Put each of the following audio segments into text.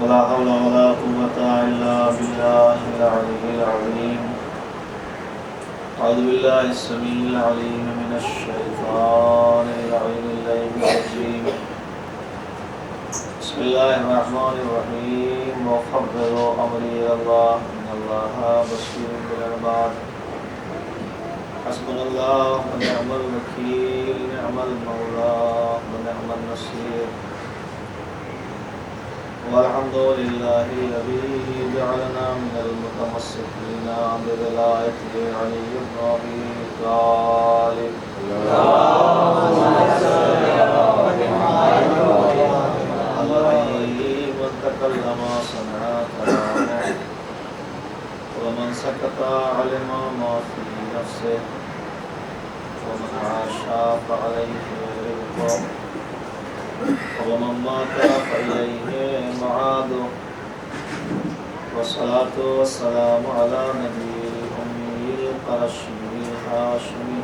ولا حول ولا قوة إلا بالله العلي العظيم. أعوذ بالله السميع العليم من الشيطان اللعين الرجيم. بسم الله الرحمن الرحيم. وفوضوا أمري إلى الله إن الله بصير بالعباد. حسبنا الله ونعم الوكيل. نعم المولى ونعم النصير. والحمد لله الذي جعلنا من المتمسكين بولايته علي بن أبي طالب. الذي من تكلم سمع كلامه ومن سكت علم ما في نفسه ومن عاش فعليه رزقه ومن مات فإليه معاده. والصلاة والسلام على نبي الأمي القرشي الهاشمي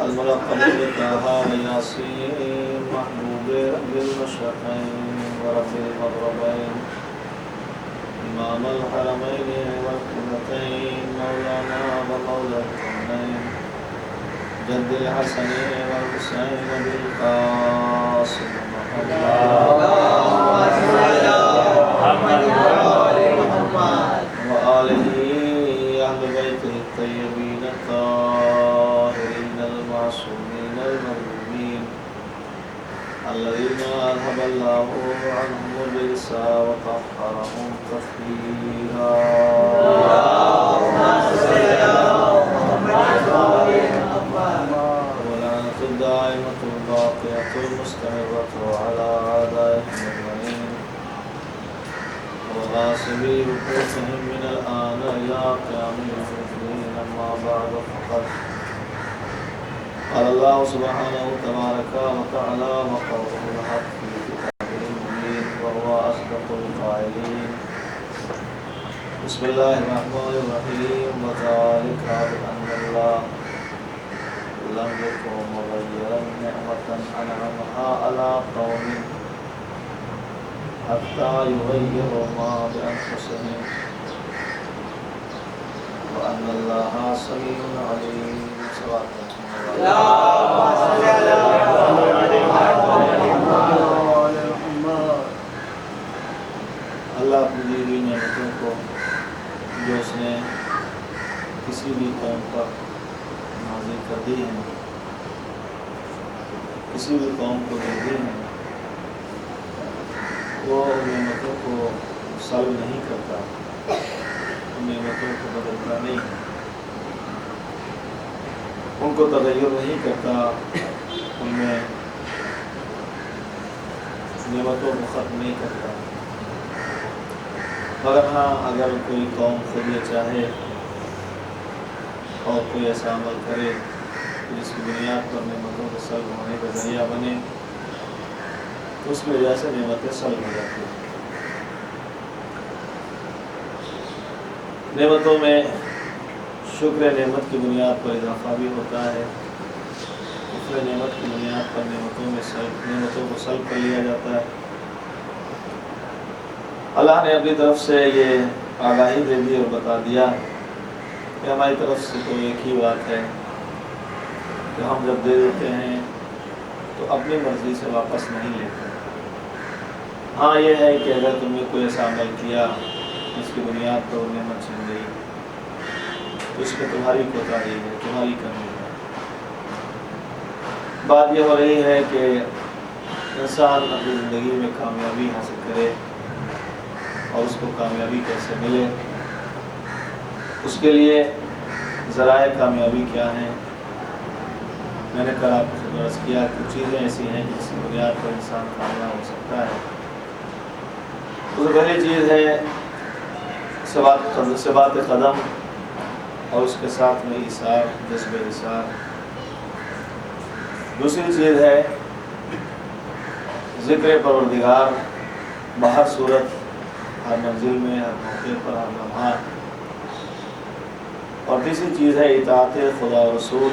الملقب بطه وياسين محبوب رب المشرقين ورب المغربين إمام الحرمين والقبلتين مولانا ومولى الكونين جد الحسن والحسين بالقاسم وآله أهل بيته الطيبين الطاهرين المعصومين المظلومين الذين أذهب الله عنهم الرجس وطهرهم تطهيرا. ولعنة الدائمة الباقية المستمرة على أعدائهم أجمعين وغاصبي حقوقهم من الآن إلى قيام يوم الدين. أما بعد فقد قال الله سبحانه تبارك وتعالى وقوله الحق في كتابه المبين وهو أصدق القائلين. بسم الله الرحمن الرحيم. وذلك بأن الله لم يكن مغيرا نعمة أنعمها على قوم حتى يغيروا ما بأنفسهم وأن الله سميع عليم. اللہ اپنی دی ہوئی نعمتوں کو جو اس نے کسی بھی قوم پر نازل کر دی ہیں، کسی بھی قوم کو دے دی ہیں، وہ نعمتوں کو سلب نہیں کرتا، نعمتوں کو بدلتا نہیں، ان کو تغیر نہیں کرتا، ان میں نعمتوں کو ختم نہیں کرتا. مگر ہاں اگر کوئی قوم خود یہ چاہے اور کوئی ایسا عمل کرے جس کی بنیاد پر نعمتوں کے سلب ہونے کا ذریعہ بنے تو اس کی وجہ سے نعمتیں سلب ہو جاتی ہیں. نعمتوں میں شکر نعمت کی بنیاد پر اضافہ بھی ہوتا ہے. شکر نعمت کی بنیاد پر نعمتوں کو سلب کر لیا جاتا ہے. اللہ نے اپنی طرف سے یہ آگاہی دے دی اور بتا دیا کہ ہماری طرف سے تو ایک ہی بات ہے کہ ہم جب دے دیتے ہیں تو اپنی مرضی سے واپس نہیں لیتے. ہاں یہ ہے کہ اگر تم نے کوئی ایسا عمل کیا جس کی بنیاد پر وہ نعمت چھن گئی تو اس میں تمہاری کوتاہی ہے، تمہاری کمی ہے. بات یہ ہو رہی ہے کہ انسان اپنی زندگی میں کامیابی حاصل کرے اور اس کو کامیابی کیسے ملے، اس کے لیے ذرائع کامیابی کیا ہیں. میں نے کل آپ کو عرض کیا کچھ چیزیں ایسی ہیں جس کی بنیاد پر انسان کامیاب ہو سکتا ہے. تو پہلی چیز ہے ثبات قدم اور اس کے ساتھ میں ایثار، جذب ایثار. دوسری چیز ہے ذکر پروردگار بہر صورت، ہر منزل میں، ہر موقع پر، ہر لمحہ. اور تیسری چیز ہے اطاعت خدا و رسول.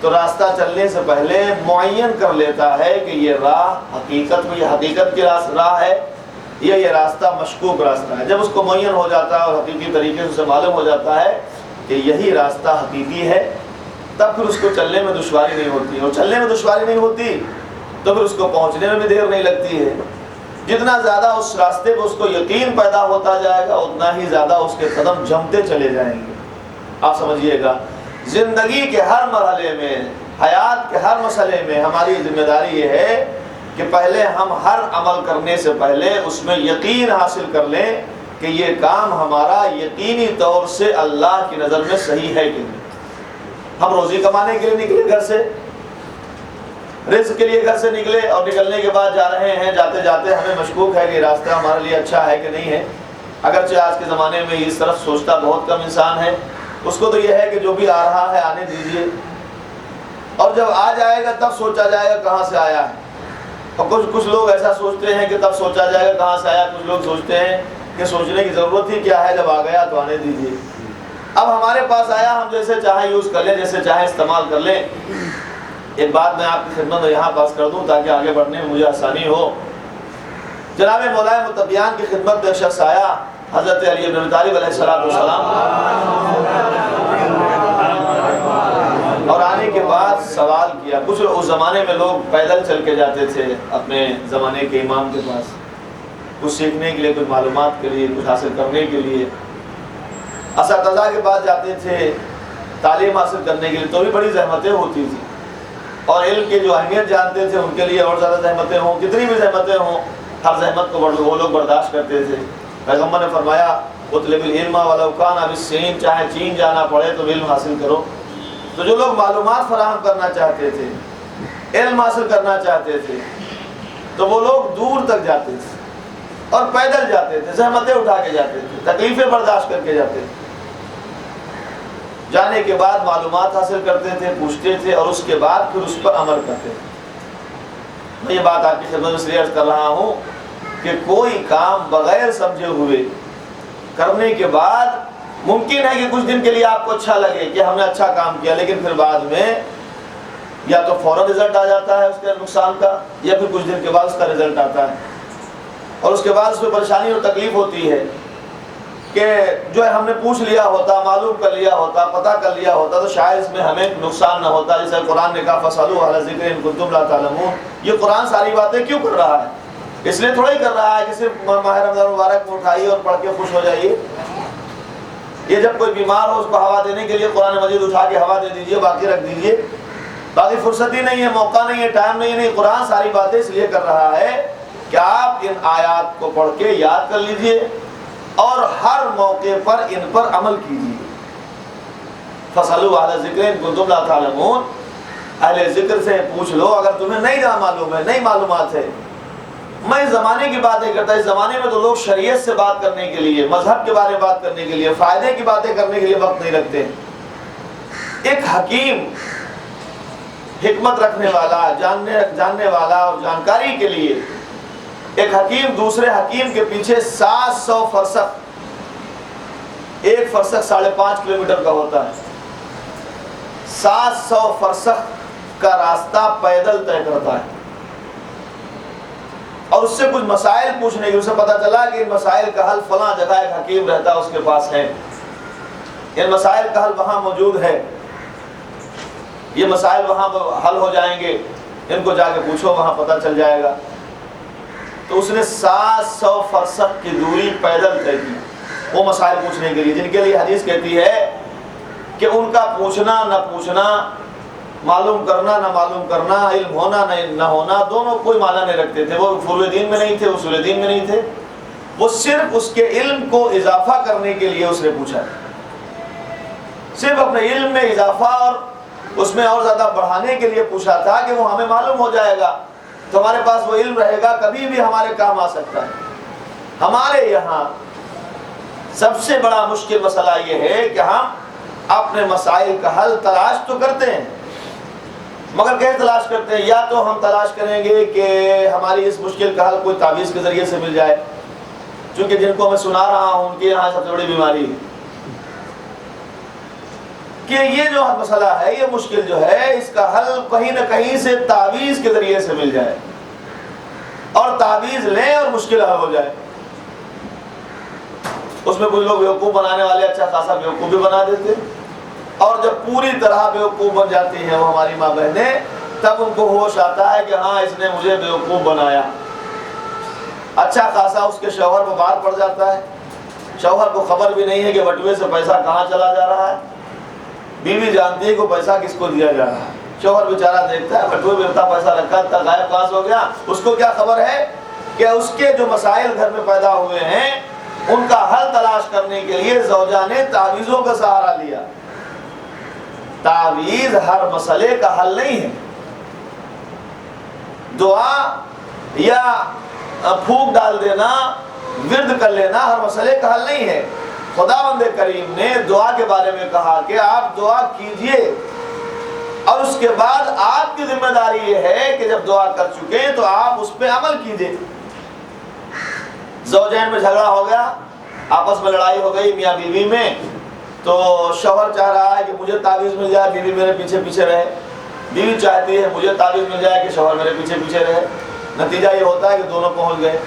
تو راستہ چلنے سے پہلے معین کر لیتا ہے کہ یہ راہ حقیقت کی راہ ہے یا یہ راستہ مشکوک راستہ ہے۔ جب اس کو معین ہو جاتا ہے اور حقیقی طریقے سے اسے معلوم ہو جاتا ہے کہ یہی راستہ حقیقی ہے، تب پھر اس کو چلنے میں دشواری نہیں ہوتی، اور چلنے میں دشواری نہیں ہوتی تو پھر اس کو پہنچنے میں بھی دیر نہیں لگتی ہے۔ جتنا زیادہ اس راستے پہ اس کو یقین پیدا ہوتا جائے گا اتنا ہی زیادہ اس کے قدم جمتے چلے جائیں گے۔ آپ سمجھیے گا، زندگی کے ہر مرحلے میں، حیات کے ہر مسئلے میں ہماری ذمہ داری یہ ہے کہ پہلے ہم ہر عمل کرنے سے پہلے اس میں یقین حاصل کر لیں کہ یہ کام ہمارا یقینی طور سے اللہ کی نظر میں صحیح ہے کہ نہیں۔ ہم روزی کمانے کے لیے نکلے گھر سے، رزق کے لیے گھر سے نکلے، اور نکلنے کے بعد جا رہے ہیں، جاتے جاتے ہمیں مشکوک ہے کہ راستہ ہمارے لیے اچھا ہے کہ نہیں ہے۔ اگرچہ آج کے زمانے میں اس طرف سوچتا بہت کم انسان ہے، اس کو تو یہ ہے کہ جو بھی آ رہا ہے آنے دیجیے، اور جب آ جائے گا تب سوچا جائے گا کہاں سے آیا ہے۔ اور کچھ لوگ ایسا سوچتے ہیں کہ تب سوچا جائے گا کہاں سے آیا، کچھ لوگ سوچتے ہیں کہ سوچنے کی ضرورت ہی کیا ہے، جب آ گیا تو آنے دیجیے۔ اب ہمارے پاس آیا، ہم جیسے چاہیں یوز کر لیں، جیسے چاہیں استعمال کر لیں۔ ایک بات میں آپ کی خدمت میں یہاں پاس کر دوں تاکہ آگے بڑھنے میں مجھے آسانی ہو۔ جناب مولا متقیان کی خدمت میں ایک شخص آیا، حضرت علی بن ابی طالب علیہ السلام، اور آنے کے بعد سوال کیا۔ کچھ اس زمانے میں لوگ پیدل چل کے جاتے تھے اپنے زمانے کے امام کے پاس، کچھ سیکھنے کے لیے، کچھ معلومات کے لیے، کچھ حاصل کرنے کے لیے۔ اساتذہ کے پاس جاتے تھے تعلیم حاصل کرنے کے لیے، تو بھی بڑی زحمتیں ہوتی تھیں، اور علم کی جو اہمیت جانتے تھے ان کے لیے اور زیادہ زحمتیں ہوں، کتنی بھی زحمتیں ہوں، ہر زحمت کو وہ لوگ برداشت کرتے تھے۔ پیغمبر نے فرمایا اطلب العلم ولو کان بالصین، چاہے چین جانا پڑے تو علم حاصل کرو۔ تو جو لوگ معلومات فراہم کرنا چاہتے تھے، علم حاصل کرنا چاہتے تھے، تو وہ لوگ دور تک جاتے تھے اور پیدل جاتے تھے، زحمتیں اٹھا کے جاتے تھے، تکلیفیں برداشت کر کے جاتے تھے۔ جانے کے بعد معلومات حاصل کرتے تھے، پوچھتے تھے، اور اس کے بعد پھر اس پر عمل کرتے تھے۔ میں یہ بات آپ کی خدمت میں اس لیے عرض کر رہا ہوں کہ کوئی کام بغیر سمجھے ہوئے کرنے کے بعد ممکن ہے کہ کچھ دن کے لیے آپ کو اچھا لگے کہ ہم نے اچھا کام کیا، لیکن پھر بعد میں یا تو فوراً رزلٹ آ جاتا ہے اس کے نقصان کا، یا پھر کچھ دن کے بعد اس کا رزلٹ آتا ہے، اور اس کے بعد اس میں پریشانی اور تکلیف ہوتی ہے کہ جو ہے ہم نے پوچھ لیا ہوتا، معلوم کر لیا ہوتا، پتہ کر لیا ہوتا تو شاید اس میں ہمیں نقصان نہ ہوتا۔ جیسے قرآن نے کہا فَاسْأَلُوا أَهْلَ الذِّكْرِ إِن كُنتُمْ لَا تَعْلَمُونَ، یہ قرآن ساری باتیں کیوں کر رہا ہے؟ اس لیے تھوڑا ہی کر رہا ہے کہ صرف ماہ رمضان مبارک میں اٹھائیے اور پڑھ کے خوش ہو جائیے۔ یہ جب کوئی بیمار ہو اس کو ہوا دینے کے لیے قرآن مجید اٹھا کے ہوا دے دیجیے، باقی رکھ دیجیے، باقی فرصت ہی نہیں ہے، موقع نہیں ہے، ٹائم نہیں ہے۔ نہیں، قرآن ساری باتیں اس لیے کر رہا ہے کہ آپ ان آیات کو پڑھ کے یاد کر لیجیے اور ہر موقع پر ان پر عمل کیجیے۔ فَاسْأَلُوا أَهْلَ الذِّكْرِ إِن كُنتُمْ لَا تَعْلَمُونَ، اہل ذکر سے پوچھ لو اگر تمہیں نہیں معلوم ہے، نہیں معلومات ہے۔ میں اس زمانے کی باتیں کرتا، اس زمانے میں تو لوگ شریعت سے بات کرنے کے لیے، مذہب کے بارے میں بات کرنے کے لیے، فائدے کی باتیں کرنے کے لیے وقت نہیں رکھتے۔ ایک حکیم، حکمت رکھنے والا، جاننے والا اور جانکاری کے لیے ایک حکیم دوسرے حکیم کے پیچھے 700 فرسخ، ایک فرسخ 5.5 کلومیٹر کا ہوتا ہے، 700 فرسخ کا راستہ پیدل طے کرتا ہے، اور اس سے کچھ مسائل پوچھنے کی، اسے پتہ چلا کہ ان مسائل کا حل فلاں جگہ ایک حکیم رہتا ہے اس کے پاس ہے، ان مسائل کا حل وہاں موجود ہے، یہ مسائل وہاں حل ہو جائیں گے، ان کو جا کے پوچھو وہاں پتہ چل جائے گا۔ تو اس نے 700 فرسخ کی دوری پیدل طے کی وہ مسائل پوچھنے کے لیے، جن کے لیے حدیث کہتی ہے کہ ان کا پوچھنا نہ پوچھنا، معلوم کرنا نہ معلوم کرنا، علم ہونا نہ ہونا، دونوں کوئی معنی نہیں رکھتے تھے۔ وہ فروع دین میں نہیں تھے، اصول دین میں نہیں تھے، وہ صرف اس کے علم کو اضافہ کرنے کے لیے اس نے پوچھا، صرف اپنے علم میں اضافہ اور اس میں اور زیادہ بڑھانے کے لیے پوچھا تھا کہ وہ ہمیں معلوم ہو جائے گا تو ہمارے پاس وہ علم رہے گا، کبھی بھی ہمارے کام آ سکتا ہے۔ ہمارے یہاں سب سے بڑا مشکل مسئلہ یہ ہے کہ ہم اپنے مسائل کا حل تلاش تو کرتے ہیں، مگر کیسے تلاش کرتے ہیں؟ یا تو ہم تلاش کریں گے کہ ہماری اس مشکل کا حل کوئی تعویذ کے ذریعے سے مل جائے، چونکہ جن کو میں سنا رہا ہوں ان کے یہاں سب سے بڑی بیماری ہے، کہ یہ جو مسئلہ ہے، یہ مشکل جو ہے، اس کا حل کہیں نہ کہیں سے تعویذ کے ذریعے سے مل جائے، اور تعویذ لیں اور مشکل حل ہو جائے۔ اس میں کچھ لوگ بیوقوف بنانے والے اچھا خاصا بیوقوف بھی بنا دیتے، اور جب پوری طرح بیوقوف بن جاتی ہیں وہ ہماری ماں بہنیں، تب ان کو ہوش آتا ہے کہ ہاں اس نے مجھے بیوقوف بنایا۔ اچھا خاصا اس کے شوہر کو مار پڑ جاتا ہے، شوہر کو خبر بھی نہیں ہے کہ بٹوے سے پیسہ کہاں چلا جا رہا ہے، بیوی جانتی ہے کہ پیسہ کس کو دیا جا رہا ہے، شوہر بیچارہ دیکھتا ہے بٹوے میں اتنا پیسہ رکھا تھا، غائب کہاں سے ہو گیا، اس کو کیا خبر ہے کہ اس کے جو مسائل گھر میں پیدا ہوئے ہیں ان کا حل تلاش کرنے کے لیے زوجہ نے تعویذوں کا سہارا لیا۔ تعویذ ہر مسئلے کا حل نہیں ہے، دعا یا پھونک ڈال دینا، ورد کر لینا ہر مسئلے کا حل نہیں ہے۔ خداوند کریم نے دعا کے بارے میں کہا کہ آپ دعا کیجئے، اور اس کے بعد آپ کی ذمہ داری یہ ہے کہ جب دعا کر چکے تو آپ اس پہ عمل کیجئے۔ زوجین میں جھگڑا ہو گیا، آپس میں لڑائی ہو گئی میاں بیوی میں، تو شوہر چاہ رہا ہے کہ مجھے تعویذ مل جائے، بیوی میرے پیچھے پیچھے رہے، بیوی چاہتی ہے مجھے تعویذ مل جائے کہ شوہر میرے پیچھے پیچھے رہے۔ نتیجہ یہ ہوتا ہے کہ دونوں پہنچ گئے،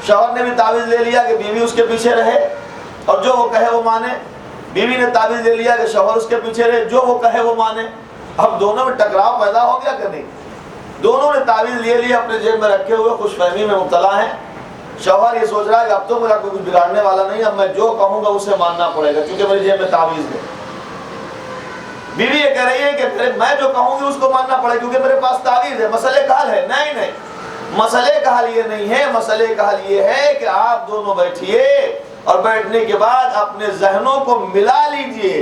شوہر نے بھی تعویذ لے لیا کہ بیوی اس کے پیچھے رہے اور جو وہ کہے وہ مانے، بیوی نے تعویذ لے لیا کہ شوہر اس کے پیچھے رہے، جو وہ کہے وہ مانے۔ اب دونوں میں ٹکراؤ پیدا ہو گیا کہ نہیں؟ دونوں نے تعویذ لے لیا، اپنے جیب میں رکھے ہوئے خوش فہمی میں مبتلا ہیں۔ شوہر یہ سوچ رہا ہے کہ اب تو میرا کوئی کچھ بگاڑنے والا نہیں، اب میں جو کہوں گا اسے ماننا پڑے گا کیونکہ میری جیب میں تعویذ ہے۔ بیوی یہ کہہ رہی ہے کہ میں جو کہوں گی اس کو ماننا پڑے گا کیونکہ میرے پاس تعویذ ہے، مسئلے کا حل ہے۔ نہیں نہیں، مسئلے کا حل یہ نہیں ہے، مسئلے کا حل یہ ہے کہ آپ دونوں بیٹھیے اور بیٹھنے کے بعد اپنے ذہنوں کو ملا لیجئے،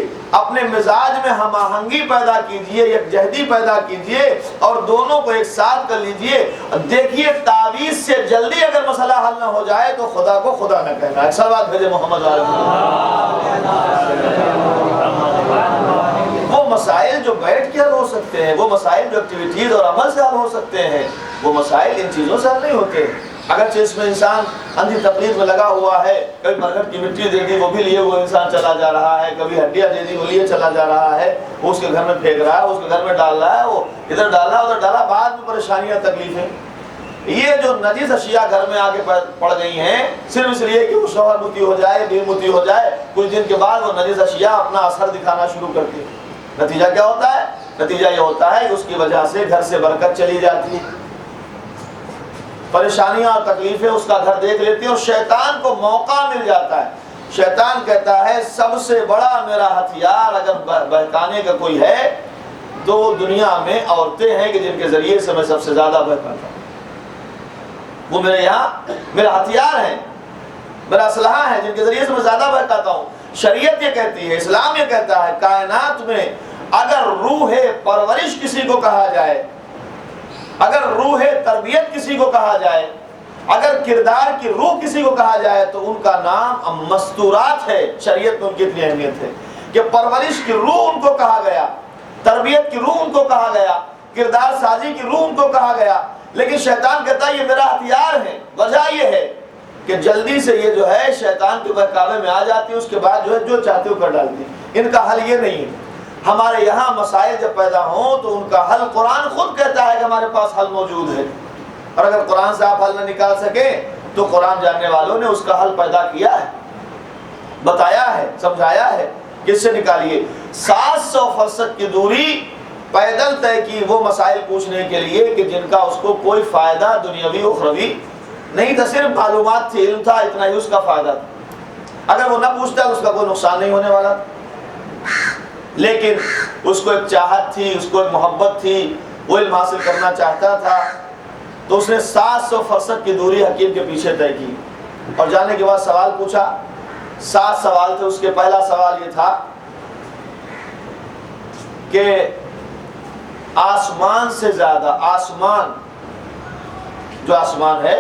اپنے مزاج میں ہم آہنگی پیدا کیجئے، یکجہتی پیدا کیجئے اور دونوں کو ایک ساتھ کر لیجئے۔ دیکھیے تعویذ سے جلدی اگر مسئلہ حل نہ ہو جائے تو خدا کو خدا نہ کہنا۔ ایک سوال بھیجے محمد علیہ وہ مسائل جو بیٹھ کے حل ہو سکتے ہیں، وہ مسائل جو ایکٹیویٹیز اور عمل سے حل ہو سکتے ہیں، وہ مسائل ان چیزوں سے حل نہیں ہوتے۔ اگرچہ اس میں انسان اندھی تقلید میں لگا ہوا ہے، کبھی برگد کی مٹی دے دی وہ بھی لیے ہوئے انسان چلا جا رہا ہے، کبھی ہڈیاں دے دی وہ لیے چلا جا رہا ہے، وہ اس کے گھر میں پھینک رہا ہے، اس کے گھر میں ڈال رہا ہے، وہ ادھر ڈالا ادھر ڈالا، بعد میں پریشانیاں تکلیفیں۔ یہ جو نجس اشیاء گھر میں آگے پڑ گئی ہیں صرف اس لیے کہ وہ شوہر متی ہو جائے، بیوی متی ہو جائے، کچھ دن کے بعد وہ نجس اشیاء اپنا اثر دکھانا شروع کرتی ہیں۔ نتیجہ کیا ہوتا ہے؟ نتیجہ یہ ہوتا ہے کہ اس کی وجہ سے گھر سے برکت چلی جاتی ہے، پریشانیاں اور تکلیفیں اس کا گھر دیکھ لیتی ہیں، اور شیطان کو موقع مل جاتا ہے۔ شیطان کہتا ہے سب سے بڑا میرا ہتھیار اگر بہکانے کا کوئی ہے تو دنیا میں عورتیں ہیں کہ جن کے ذریعے سے میں سب سے زیادہ بہکاتا ہوں، وہ میرے یہاں میرا ہتھیار ہے، میرا اسلحہ ہے، جن کے ذریعے سے میں زیادہ بہکاتا ہوں۔ شریعت یہ کہتی ہے، اسلام یہ کہتا ہے، کائنات میں اگر روح پرورش کسی کو کہا جائے، اگر روح تربیت کسی کو کہا جائے، اگر کردار کی روح کسی کو کہا جائے تو ان کا نام مستورات ہے۔ شریعت میں ان کی اتنی اہمیت ہے کہ پرورش کی روح ان کو کہا گیا، تربیت کی روح ان کو کہا گیا، کردار سازی کی روح ان کو کہا گیا۔ لیکن شیطان کہتا ہے یہ میرا ہتھیار ہے۔ وجہ یہ ہے کہ جلدی سے یہ جو ہے شیطان کے بہکاوے میں آ جاتی ہے، اس کے بعد جو ہے جو چاہتے ہو کر ڈالتی ہے۔ ان کا حل یہ نہیں ہے۔ ہمارے یہاں مسائل جب پیدا ہوں تو ان کا حل قرآن خود کہتا ہے کہ ہمارے پاس حل موجود ہے، اور اگر قرآن سے آپ حل نہ نکال سکیں تو قرآن جاننے والوں نے اس کا حل پیدا کیا ہے، بتایا ہے، سمجھایا ہے۔ کس سے نکالیے؟ 700 فرسخ کی دوری پیدل طے کی وہ مسائل پوچھنے کے لیے کہ جن کا اس کو کوئی فائدہ دنیاوی اخروی نہیں تھا، صرف معلومات تھی، علم تھا، اتنا ہی اس کا فائدہ تھا۔ اگر وہ نہ پوچھتا تو اس کا کوئی نقصان نہیں ہونے والا، لیکن اس کو ایک چاہت تھی، اس کو ایک محبت تھی، وہ علم حاصل کرنا چاہتا تھا، تو اس نے 700 فرسخ کی دوری حکیم کے پیچھے طے کی، اور جانے کے بعد سوال پوچھا۔ 7 سوال تھے۔ اس کے پہلا سوال یہ تھا کہ آسمان سے زیادہ، آسمان جو آسمان ہے،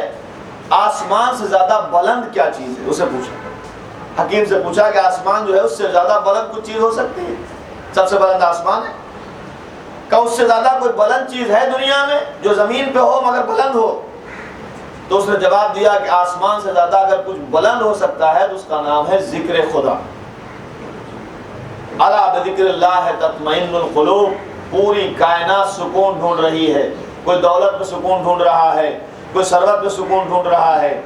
آسمان سے زیادہ بلند کیا چیز ہے، اسے پوچھا۔ حکیم سے پوچھا کہ آسمان جو ہے اس سے زیادہ بلند کچھ چیز ہو سکتی ہے؟ سب سے بلند آسمان ہے، کہ اس سے زیادہ کوئی بلند چیز ہے دنیا میں جو زمین پہ ہو مگر بلند ہو؟ تو اس نے جواب دیا کہ آسمان سے زیادہ اگر کچھ بلند ہو سکتا ہے تو اس کا نام ہے ذکر خدا۔ الا بذکر اللہ تطمئن القلوب، پوری کائنات سکون ڈھونڈ رہی ہے، کوئی دولت میں سکون ڈھونڈ رہا ہے، کوئی ثروت میں سکون ڈھونڈ رہا ہے،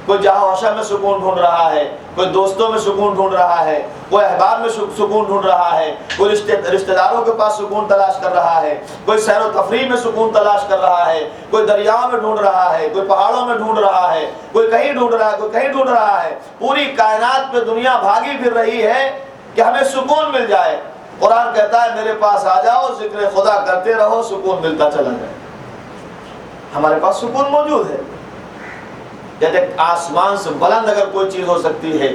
کوئی جہاں وشا میں سکون ڈھونڈ رہا ہے، کوئی دوستوں میں سکون ڈھونڈ رہا ہے، کوئی احباب میں سکون ڈھونڈ رہا ہے، کوئی رشتہ داروں کے پاس سکون تلاش کر رہا ہے، کوئی سیر و تفریح میں سکون تلاش کر رہا ہے، کوئی دریاؤں میں ڈھونڈ رہا ہے، کوئی پہاڑوں میں ڈھونڈ رہا ہے، کوئی کہیں ڈھونڈ رہا ہے، کوئی کہیں ڈھونڈ رہا ہے۔ پوری کائنات میں دنیا بھاگی پھر رہی ہے کہ ہمیں سکون مل جائے۔ قرآن کہتا ہے میرے پاس آ جاؤ، ذکر خدا کرتے رہو، سکون ملتا چلا جائے۔ ہمارے پاس سکون موجود ہے۔ جیسے آسمان سے بلند اگر کوئی چیز ہو سکتی ہے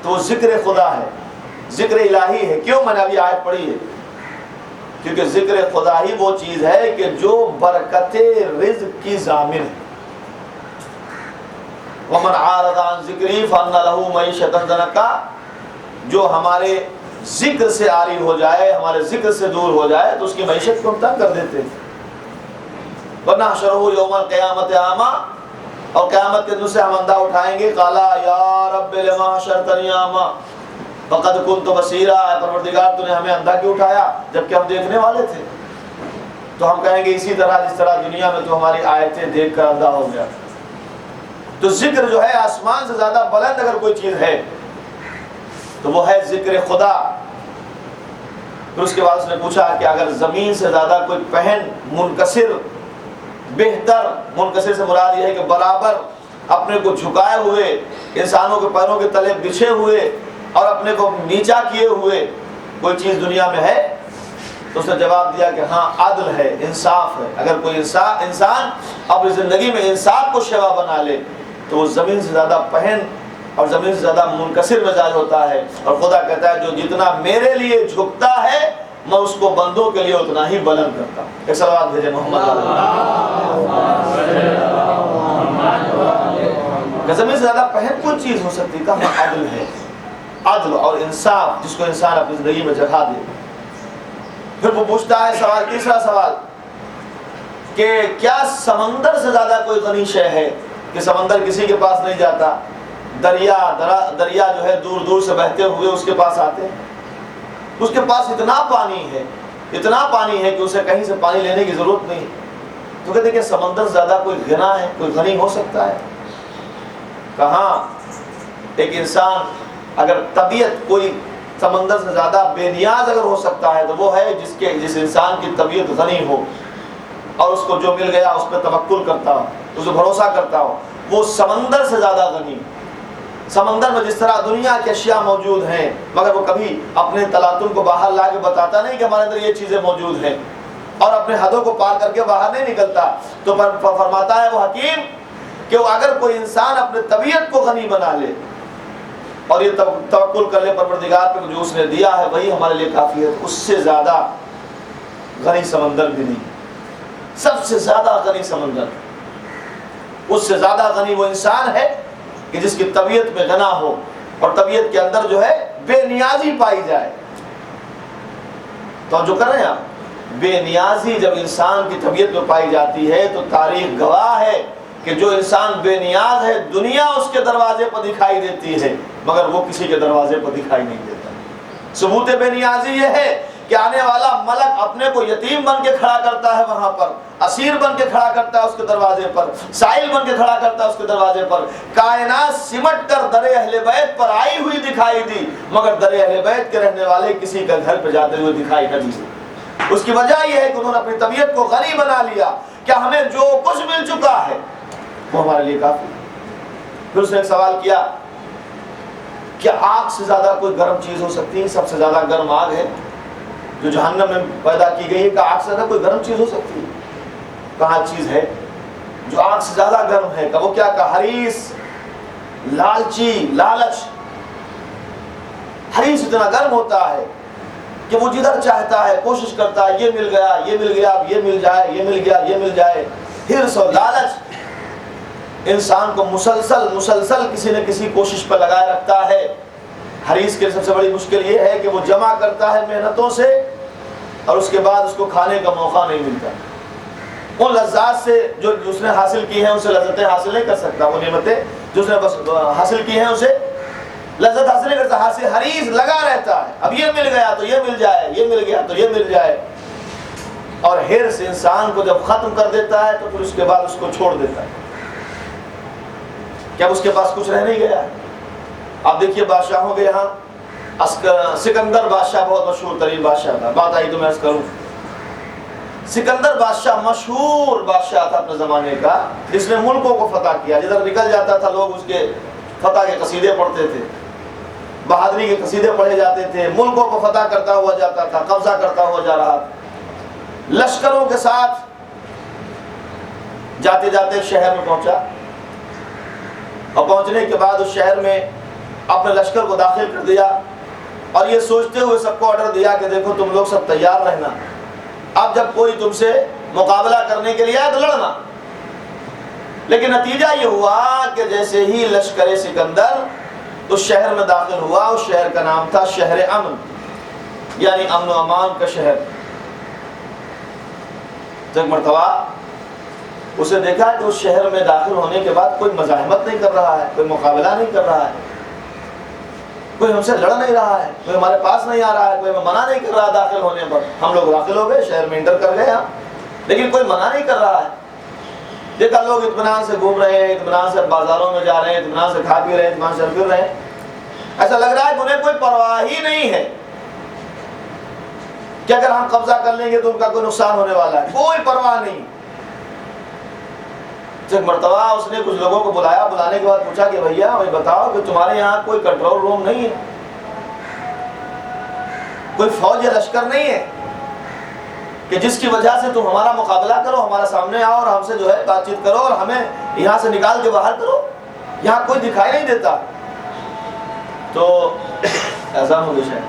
تو وہ ذکر خدا ہے، ذکر الہی ہے۔ کیوں؟ میں نے ابھی آیت پڑھی ہے، کیونکہ ذکر خدا ہی وہ چیز ہے کہ جو برکت رزق کی ضامن ہے۔ وَمَنْ عَارَضَ عَنْ ذِكْرِي فَإِنَّ لَهُ مَعِيشَةً ضَنْكَا، جو ہمارے ذکر سے عاری ہو جائے، ہمارے ذکر سے دور ہو جائے تو اس کی معیشت کو ہم تنگ کر دیتے ہیں۔ وَنَحْشُرُهُ يَوْمَ الْقِيَامَةِ أَعْمَىٰ، اور قیامت کے دن سے ہم اندھا اٹھائیں گے۔ قَالَ يَا رَبِّ لِمَ حَشَرْتَنِي أَعْمَىٰ وَقَدْ كُنْتُ بَصِيرًا، اے پروردگار تو نے ہمیں اندھا کیوں اٹھایا جبکہ ہم دیکھنے والے تھے؟ تو ہم کہیں گے اسی طرح جس طرح دنیا میں تو ہماری آیتیں دیکھ کر اندھا ہو گیا۔ تو ذکر جو ہے آسمان سے زیادہ بلند اگر کوئی چیز ہے تو وہ ہے ذکر خدا۔ پھر اس کے بعد اس نے پوچھا کہ اگر زمین سے زیادہ کوئی پہن منکسر، بہتر، منکسر سے مراد یہ ہے کہ برابر اپنے کو جھکائے ہوئے، انسانوں کے پیروں کے تلے بچھے ہوئے اور اپنے کو نیچا کیے ہوئے کوئی چیز دنیا میں ہے؟ تو اس نے جواب دیا کہ ہاں، عدل ہے، انصاف ہے۔ اگر کوئی انسان اپنی زندگی میں انصاف کو شیوا بنا لے تو وہ زمین سے زیادہ پہن اور زمین سے زیادہ منکسر مزاج ہوتا ہے۔ اور خدا کہتا ہے جو جتنا میرے لیے جھکتا ہے میں اس کو بندوں کے لیے اتنا ہی بلند کرتا ہوں۔ ایک صلوات بھیجے محمد کہ زمین سے زیادہ پہن کوئی چیز ہو سکتی، کہاں عدل ہے، عدل اور انصاف جس کو انسان اپنی زندگی میں جگہ دے۔ پھر وہ پوچھتا ہے سوال، تیسرا سوال، کہ کیا سمندر سے زیادہ کوئی غنی شے ہے کہ سمندر کسی کے پاس نہیں جاتا؟ دریا جو ہے دور دور سے بہتے ہوئے اس کے پاس آتے ہیں، اس کے پاس اتنا پانی ہے کہ اسے کہیں سے پانی لینے کی ضرورت نہیں۔ تو کہتے کہ سمندر سے زیادہ کوئی غنا ہے، کوئی غنی ہو سکتا ہے؟ کہاں؟ ایک انسان اگر طبیعت کوئی سمندر سے زیادہ بے نیاز اگر ہو سکتا ہے تو وہ ہے جس انسان کی طبیعت غنی ہو اور اس کو جو مل گیا اس پہ توکل کرتا ہو، اس پہ بھروسہ کرتا ہو، وہ سمندر سے زیادہ غنی۔ سمندر میں جس طرح دنیا کی اشیاء موجود ہیں مگر وہ کبھی اپنے تلاطم کو باہر لا کے بتاتا نہیں کہ ہمارے اندر یہ چیزیں موجود ہیں، اور اپنے حدوں کو پار کر کے باہر نہیں نکلتا، تو فرماتا ہے وہ حکیم کہ وہ اگر کوئی انسان اپنے طبیعت کو غنی بنا لے اور یہ توکل کر لے پروردگار پہ جو اس نے دیا ہے وہی ہمارے لیے کافی ہے، اس سے زیادہ غنی سمندر بھی نہیں۔ سب سے زیادہ غنی سمندر، اس سے زیادہ غنی وہ انسان ہے کہ جس کی طبیعت میں غنا ہو اور طبیعت کے اندر جو ہے بے نیازی پائی جائے۔ تو جو کر رہے ہیں آپ، بے نیازی جب انسان کی طبیعت میں پائی جاتی ہے تو تاریخ گواہ ہے کہ جو انسان بے نیاز ہے دنیا اس کے دروازے پر دکھائی دیتی ہے مگر وہ کسی کے دروازے پر دکھائی نہیں دیتا۔ ثبوت بے نیازی یہ ہے کہ آنے والا ملک اپنے کو یتیم بن کے کھڑا کرتا ہے، وہاں پر اسیر بن کے کھڑا کرتا ہے اس کے دروازے پر، سائل بن کے کھڑا کرتا ہے اس کے دروازے پر۔ کائنات سمٹ کر در اہل بیت پر آئی ہوئی دکھائی دی مگر در اہل بیت کے رہنے والے کسی کا گھر پہ جاتے ہوئے دکھائی نہ دی۔ اس کی وجہ یہ ہے کہ انہوں نے اپنی طبیعت کو غنی بنا لیا کہ ہمیں جو کچھ مل چکا ہے وہ ہمارے لیے کافی۔ پھر اس نے ایک سوال کیا، کیا آگ سے زیادہ کوئی گرم چیز ہو سکتی ہے؟ سب سے زیادہ گرم آگ ہے جو جہنم میں پیدا کی گئی ہے، کہ آگ سے زیادہ کوئی گرم چیز ہو سکتی ہے؟ کہاں چیز ہے جو آگ سے زیادہ گرم ہے؟ کہ وہ کیا؟ کہ حریص، لالچی، لالچ۔ حریص اتنا گرم ہوتا ہے کہ وہ جدھر چاہتا ہے کوشش کرتا ہے، یہ مل گیا، یہ مل گیا، اب یہ مل جائے، یہ مل گیا، یہ مل جائے۔ حرص اور لالچ انسان کو مسلسل کسی نہ کسی کوشش پر لگائے رکھتا ہے۔ حریص کے سب سے بڑی مشکل یہ ہے کہ وہ جمع کرتا ہے محنتوں سے اور اس کے بعد اس کو کھانے کا موقع نہیں ملتا۔ ان لذات سے جو اس نے حاصل کی ہیں ان سے لذتیں حاصل نہیں کر سکتا، وہ نعمتیں جو اس نے حاصل کی ہیں اسے لذت حاصل کرتا، حاصل حریص لگا رہتا ہے، اب یہ مل گیا تو یہ مل جائے، یہ مل گیا تو یہ مل جائے، اور حرص انسان کو جب ختم کر دیتا ہے تو پھر اس کے بعد اس کو چھوڑ دیتا ہے کہ اب اس کے پاس کچھ رہ نہیں گیا ہے۔ آپ دیکھیے بادشاہوں کے یہاں سکندر بادشاہ بہت مشہور ترین بادشاہ تھا، بات آئی تو میں عرض کروں، سکندر بادشاہ مشہور بادشاہ تھا اپنے زمانے کا، جس نے ملکوں کو فتح کیا، جدھر نکل جاتا تھا لوگ اس کے فتح کے قصیدے پڑھتے تھے، بہادری کے قصیدے پڑھے جاتے تھے، ملکوں کو فتح کرتا ہوا جاتا تھا، قبضہ کرتا ہوا جا رہا تھا، لشکروں کے ساتھ جاتے جاتے شہر میں پہنچا، اور پہنچنے کے بعد اس شہر میں اپنے لشکر کو داخل کر دیا، اور یہ سوچتے ہوئے سب کو آرڈر دیا کہ دیکھو تم لوگ سب تیار رہنا، اب جب کوئی تم سے مقابلہ کرنے کے لیے آئے تو لڑنا۔ لیکن نتیجہ یہ ہوا کہ جیسے ہی لشکر سکندر اس شہر میں داخل ہوا، اس شہر کا نام تھا شہر امن، یعنی امن و امان کا شہر، تو ایک مرتبہ اسے دیکھا کہ اس شہر میں داخل ہونے کے بعد کوئی مزاحمت نہیں کر رہا ہے، کوئی مقابلہ نہیں کر رہا ہے، کوئی ہم سے لڑ نہیں رہا ہے، کوئی ہمارے پاس نہیں آ رہا ہے، کوئی ہمیں منع نہیں کر رہا داخل ہونے پر۔ ہم لوگ داخل ہو گئے، شہر میں انٹر کر گئے ہم، لیکن کوئی منع نہیں کر رہا ہے۔ دیکھا لوگ اطمینان سے گھوم رہے ہیں، اطمینان سے بازاروں میں جا رہے ہیں، اطمینان سے کھا پی رہے ہیں، اطمینان سے پھر رہے ہیں، ایسا لگ رہا ہے کہ انہیں کوئی پرواہ ہی نہیں ہے کہ اگر ہم قبضہ کر لیں گے تو ان کا کوئی نقصان ہونے والا ہے، کوئی پرواہ نہیں۔ ایک مرتبہ اس نے کچھ لوگوں کو بلایا، بلانے کے بعد پوچھا کہ بھیا ہمیں بتاؤ کہ تمہارے یہاں کوئی کنٹرول روم نہیں ہے، کوئی فوج یا لشکر نہیں ہے کہ جس کی وجہ سے تم ہمارا مقابلہ کرو، ہمارا سامنے آؤ اور ہم سے جو ہے بات چیت کرو اور ہمیں یہاں سے نکال کے باہر کرو، یہاں کوئی دکھائی نہیں دیتا۔ تو ایسا ہو گیا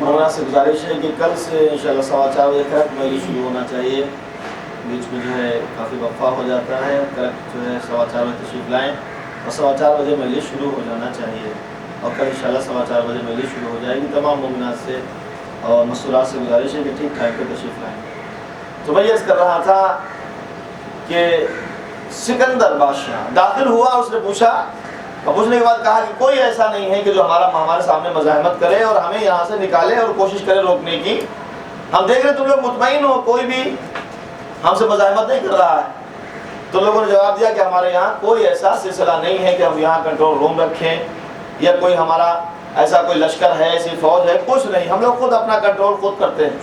مولانا سے گزارش ہے کہ کل سے انشاءاللہ 4:15 بجے تک میری شروع ہونا چاہیے، بیچ میں جو ہے کافی وقفہ ہو جاتا ہے، کریکٹ جو ہے 4:15 بجے تشریف لائیں اور 4:15 بجے مجلس شروع ہو جانا چاہیے، اور کل انشاءاللہ 4:15 بجے مجلس شروع ہو جائے گی۔ تمام مومنات سے اور مسئولات سے گزارش ہے کہ ٹھیک ٹائم پہ تشریف لائیں۔ تو میں یہ عرض کر رہا تھا کہ سکندر بادشاہ داخل ہوا، اس نے پوچھا، اور پوچھنے کے بعد کہا کہ کوئی ایسا نہیں ہے کہ جو ہمارے سامنے مزاحمت کرے اور ہمیں یہاں سے نکالے اور کوشش کرے روکنے کی، ہم دیکھ رہے تم لوگ مطمئن ہو، کوئی بھی ہم سے مزاحمت نہیں کر رہا ہے۔ تو لوگوں نے جواب دیا کہ ہمارے یہاں کوئی ایسا سلسلہ نہیں ہے کہ ہم یہاں کنٹرول روم رکھیں یا کوئی ہمارا ایسا کوئی لشکر ہے، ایسی فوج ہے، کچھ نہیں، ہم لوگ خود اپنا کنٹرول خود کرتے ہیں،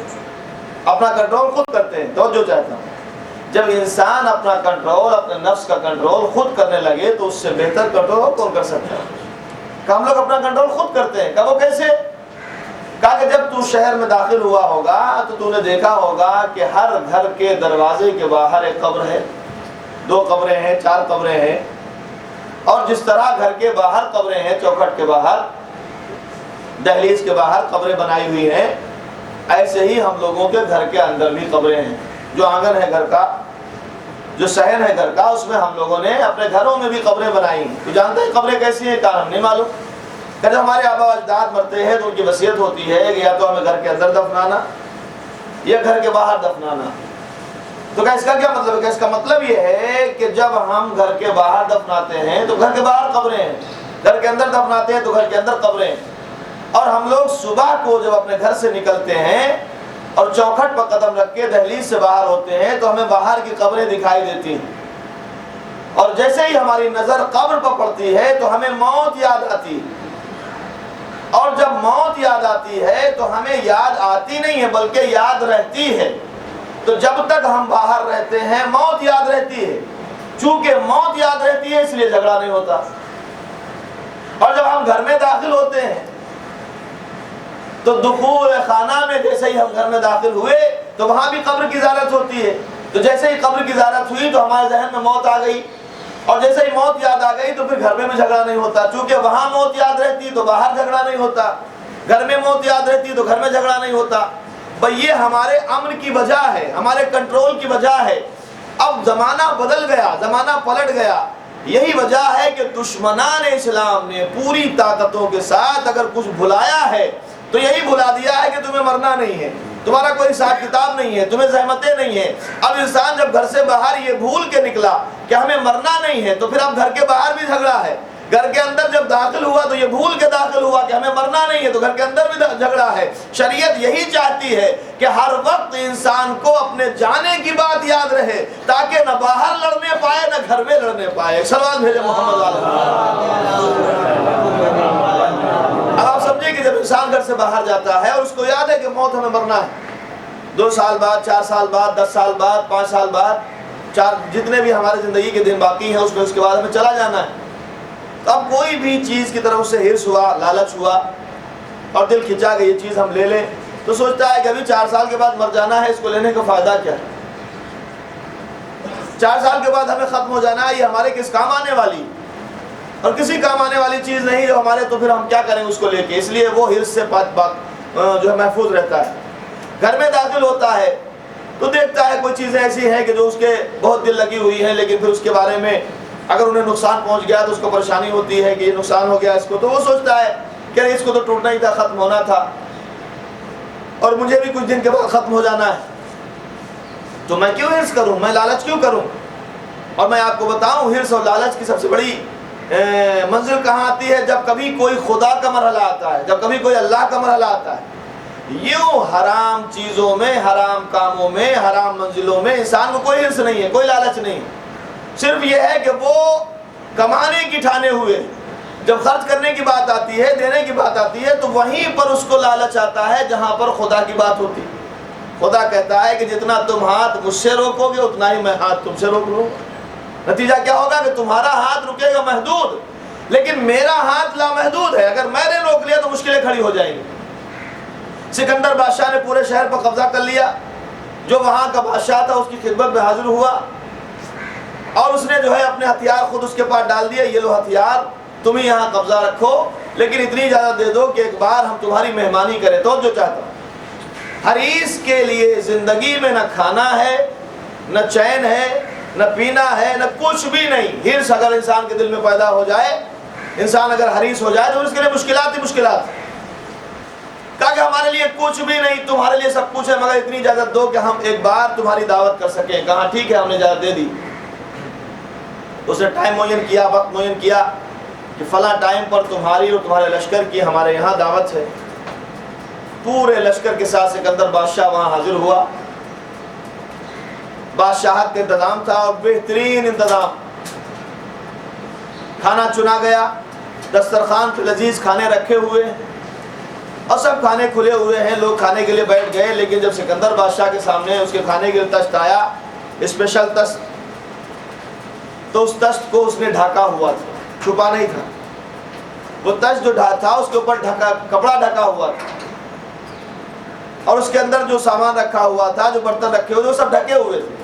اپنا کنٹرول خود کرتے ہیں۔ توجہ چاہتا ہوں، جب انسان اپنا کنٹرول، اپنے نفس کا کنٹرول خود کرنے لگے تو اس سے بہتر کنٹرول کون کر سکتا ہے؟ کہ ہم لوگ اپنا کنٹرول خود کرتے ہیں۔ کہ وہ کیسے؟ کہا کہ جب تو شہر میں داخل ہوا ہوگا تو تو نے دیکھا ہوگا کہ ہر گھر کے دروازے کے باہر ایک قبر ہے، 2 قبریں ہیں، 4 قبریں ہیں، اور جس طرح گھر کے باہر قبریں ہیں، چوکھٹ کے باہر، دہلیز کے باہر قبریں بنائی ہوئی ہیں، ایسے ہی ہم لوگوں کے گھر کے اندر بھی قبریں ہیں۔ جو آنگن ہے گھر کا، جو صحن ہے گھر کا، اس میں ہم لوگوں نے اپنے گھروں میں بھی قبریں بنائی ہیں۔ تو جانتے ہیں قبریں کیسی ہیں؟ کہاں ہم نہیں معلوم کہ جب ہمارے آبا و اجداد مرتے ہیں تو ان کی وصیت ہوتی ہے کہ یا تو ہمیں گھر کے اندر دفنانا یا گھر کے باہر دفنانا۔ تو کیا اس کا کیا مطلب ہے؟ کہ اس کا مطلب یہ ہے کہ جب ہم گھر کے باہر دفناتے ہیں تو گھر کے باہر قبریں ہیں، گھر کے اندر دفناتے ہیں تو گھر کے اندر قبریں ہیں۔ اور ہم لوگ صبح کو جب اپنے گھر سے نکلتے ہیں اور چوکھٹ پر قدم رکھ کے دہلیز سے باہر ہوتے ہیں تو ہمیں باہر کی قبریں دکھائی دیتی ہیں، اور جیسے ہی ہماری نظر قبر پر پڑتی ہے تو ہمیں موت یاد آتی ہے۔ اور جب موت یاد آتی ہے تو ہمیں یاد آتی نہیں ہے بلکہ یاد رہتی ہے۔ تو جب تک ہم باہر رہتے ہیں موت یاد رہتی ہے، چونکہ موت یاد رہتی ہے اس لیے جھگڑا نہیں ہوتا۔ اور جب ہم گھر میں داخل ہوتے ہیں تو دخول خانہ میں جیسے ہی ہم گھر میں داخل ہوئے تو وہاں بھی قبر کی زیارت ہوتی ہے۔ تو جیسے ہی قبر کی زیارت ہوئی تو ہمارے ذہن میں موت آ گئی، اور جیسے ہی موت یاد آ گئی تو پھر گھر میں بھی جھگڑا نہیں ہوتا، چونکہ وہاں موت یاد رہتی تو باہر جھگڑا نہیں ہوتا، گھر میں موت یاد رہتی تو گھر میں جھگڑا نہیں ہوتا۔ بھئی یہ ہمارے امن کی وجہ ہے، ہمارے کنٹرول کی وجہ ہے۔ اب زمانہ بدل گیا، زمانہ پلٹ گیا، یہی وجہ ہے کہ دشمنان اسلام نے پوری طاقتوں کے ساتھ اگر کچھ بھلایا ہے تو یہی بھلا دیا ہے کہ تمہیں مرنا نہیں ہے، تمہارا کوئی حساب کتاب نہیں ہے، تمہیں زحمتیں نہیں ہیں۔ اب انسان جب گھر سے باہر یہ بھول کے نکلا کہ ہمیں مرنا نہیں ہے تو پھر اب گھر کے باہر بھی جھگڑا ہے، گھر کے اندر جب داخل ہوا تو یہ بھول کے داخل ہوا کہ ہمیں مرنا نہیں ہے تو گھر کے اندر بھی جھگڑا ہے۔ شریعت یہی چاہتی ہے کہ ہر وقت انسان کو اپنے جانے کی بات یاد رہے تاکہ نہ باہر لڑنے پائے نہ گھر میں لڑنے پائے۔ سلوات بھیجے محمد اب آپ سمجھیں کہ جب انسان گھر سے باہر جاتا ہے اور اس کو یاد ہے کہ موت ہمیں مرنا ہے، 2 سال بعد، 4 سال بعد، 10 سال بعد، 5 سال بعد، جتنے بھی ہمارے زندگی کے دن باقی ہیں اس کے بعد ہمیں چلا جانا ہے، تو اب کوئی بھی چیز کی طرف سے ہرس ہوا، لالچ ہوا اور دل کھچا کہ یہ چیز ہم لے لیں تو سوچتا ہے کہ ابھی 4 سال کے بعد مر جانا ہے، اس کو لینے کا فائدہ کیا ہے؟ 4 سال کے بعد ہمیں ختم ہو جانا ہے، یہ ہمارے کس کام آنے والی اور کسی کام آنے والی چیز نہیں جو ہمارے، تو پھر ہم کیا کریں اس کو لے کے؟ اس لیے وہ ہرس سے جو ہے محفوظ رہتا ہے۔ گھر میں داخل ہوتا ہے تو دیکھتا ہے کوئی چیزیں ایسی ہیں کہ جو اس کے بہت دل لگی ہوئی ہیں، لیکن پھر اس کے بارے میں اگر انہیں نقصان پہنچ گیا تو اس کو پریشانی ہوتی ہے کہ یہ نقصان ہو گیا اس کو، تو وہ سوچتا ہے کہ اس کو تو ٹوٹنا ہی تھا، ختم ہونا تھا اور مجھے بھی کچھ دن کے بعد ختم ہو جانا ہے، تو میں کیوں ہرس کروں، میں لالچ کیوں کروں؟ اور میں آپ کو بتاؤں ہرس اور لالچ کی سب سے بڑی منزل کہاں آتی ہے؟ جب کبھی کوئی خدا کا مرحلہ آتا ہے، جب کبھی کوئی اللہ کا مرحلہ آتا ہے۔ یوں حرام چیزوں میں، حرام کاموں میں، حرام منزلوں میں انسان کو کوئی ہرس نہیں ہے، کوئی لالچ نہیں، صرف یہ ہے کہ وہ کمانے کی ٹھانے ہوئے، جب خرچ کرنے کی بات آتی ہے، دینے کی بات آتی ہے تو وہیں پر اس کو لالچ آتا ہے جہاں پر خدا کی بات ہوتی ہے۔ خدا کہتا ہے کہ جتنا تم ہاتھ مجھ سے روکو گے اتنا ہی میں ہاتھ تم سے روک لوں گا۔ نتیجہ کیا ہوگا کہ تمہارا ہاتھ رکے گا محدود، لیکن میرا ہاتھ لامحدود ہے، اگر میں نے روک لیا تو مشکلیں کھڑی ہو جائیں گی۔ سکندر بادشاہ نے پورے شہر پر قبضہ کر لیا، جو وہاں کا بادشاہ تھا اس کی خدمت میں حاضر ہوا اور اس نے جو ہے اپنے ہتھیار خود اس کے پاس ڈال دیے، یہ لو ہتھیار، تم ہی یہاں قبضہ رکھو، لیکن اتنی اجازت دے دو کہ ایک بار ہم تمہاری مہمانی کریں تو جو چاہتا ہوں۔ حریص کے لیے زندگی میں نہ کھانا ہے، نہ چین ہے، نہ پینا ہے، نہ کچھ بھی نہیں۔ ہرس اگر انسان کے دل میں پیدا ہو جائے، انسان اگر حریص ہو جائے تو اس کے لیے مشکلات ہی مشکلات۔ کہا کہ ہمارے لیے کچھ بھی نہیں، تمہارے لیے سب کچھ ہے، مگر اتنی اجازت دو کہ ہم ایک بار تمہاری دعوت کر سکیں۔ کہا ٹھیک ہے، ہم نے اجازت دے دی۔ اس نے ٹائم معین کیا، وقت معین کیا کہ فلاں ٹائم پر تمہاری اور تمہارے لشکر کی ہمارے یہاں دعوت ہے۔ پورے لشکر کے ساتھ سکندر بادشاہ وہاں حاضر ہوا۔ بادشاہت کا انتظام تھا اور بہترین انتظام، کھانا چنا گیا، دسترخوان پہ لذیذ کھانے رکھے ہوئے اور سب کھانے کھلے ہوئے ہیں، لوگ کھانے کے لیے بیٹھ گئے۔ لیکن جب سکندر بادشاہ کے سامنے اس کے کھانے کے لیے تشت آیا، اسپیشل تشت، تو اس تشت کو اس نے ڈھکا ہوا تھا، چھپا نہیں تھا۔ وہ تشت جو تھا اس کے اوپر کپڑا ڈھکا ہوا تھا اور اس کے اندر جو سامان رکھا ہوا تھا، جو برتن رکھے ہوئے، وہ سب ڈھکے ہوئے تھے۔